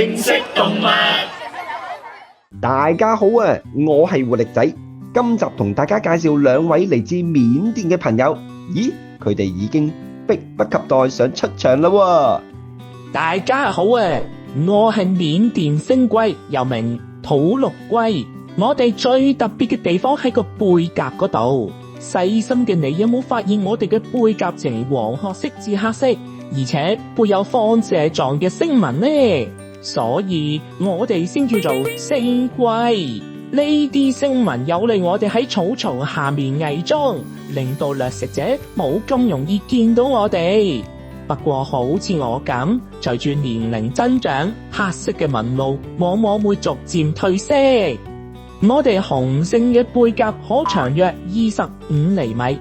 認識動物。大家好啊，我係活力仔，今集同大家介紹兩位嚟自緬甸嘅朋友。咦，佢哋已經迫不及待想出場啦喎！大家好啊，我係緬甸星龜，又名土陸龜。我哋最特別嘅地方喺個背甲嗰度。細心嘅你有冇發現我哋嘅背甲呈黃褐色至黑色，而且背有放射狀嘅星紋呢？所以我哋先叫做星龜。呢啲星紋有利我哋喺草叢下面偽裝，令到掠食者冇咁容易見到我哋。不過好似我咁，隨住年齡增長，黑色嘅紋路往往會逐漸褪色。我哋雄性嘅背甲可長約25厘米，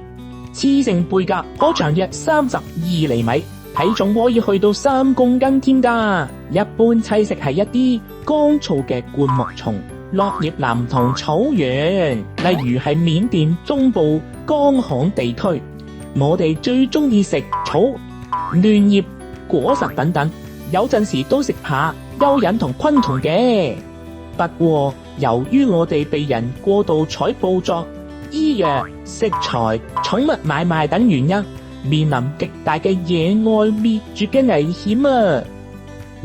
雌性背甲可長約32厘米，體重可以去到3公斤添㗎。一般棲息係一啲乾燥嘅灌木叢、落葉林同草原，例如係緬甸中部乾旱地區。我哋最中意食草、嫩葉、果實等等，有陣時都食下蚯蚓同昆蟲嘅。不過由於我哋被人過度採捕作醫藥、食材、寵物買賣等原因，面臨極大嘅野外滅絕嘅危險啊！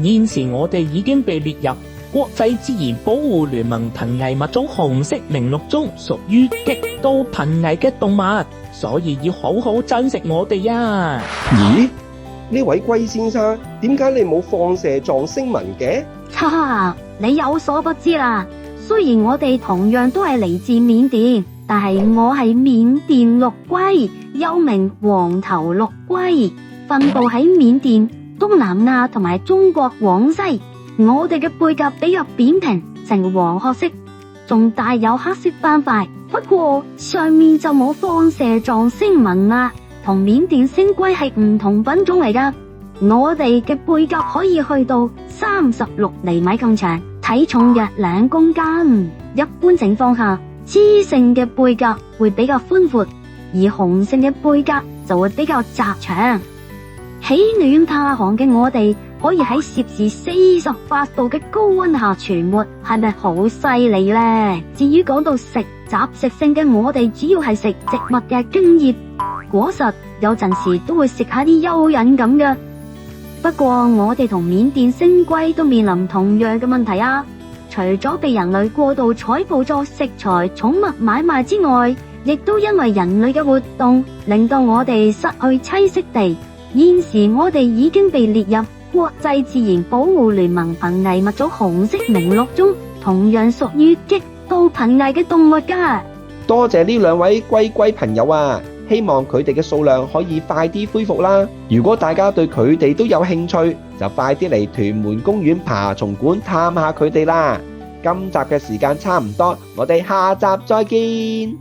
現時我哋已經被列入國際自然保護聯盟瀕危物種紅色名錄中，屬於極度瀕危嘅動物，所以要好好珍惜我哋啊！咦，呢位龜先生，點解你冇放射狀星紋嘅？哈哈，你有所不知啦。雖然我哋同樣都係嚟自緬甸，但係我係緬甸陸龜，又名黃頭陸龜，分布喺緬甸、東南亞同埋中國廣西。我哋嘅背甲比較扁平，呈黃褐色，仲帶有黑色斑塊，不過上面就冇放射狀星紋啦，同緬甸星龜係唔同品種嚟噶。我哋嘅背甲可以去到36厘米咁長，體重約2公斤。一般情況下，雌性嘅背甲會比較寬闊，而雄性嘅背甲就會比較窄長。喜暖怕寒嘅我哋可以喺攝氏48度嘅高溫下存活，係咪好犀利呢？至於講到食雜食性嘅我哋，主要係食植物嘅莖葉、果實，有陣時都會食下啲蚯蚓咁嘅。不過我哋同緬甸星龜都面臨同樣嘅問題啊！除咗被人類過度採捕作食材、寵物買賣之外，亦都因為人類嘅活動，令到我哋失去棲息地。現時我哋已經被列入國際自然保護聯盟瀕危物種紅色名錄中，同樣屬於極度瀕危嘅動物㗎。多謝呢兩位龜朋友啊！希望佢哋嘅數量可以快啲恢復啦！如果大家對佢哋都有興趣，就快啲嚟屯門公園爬蟲館探下佢哋啦！今集嘅時間差唔多，我哋下集再見。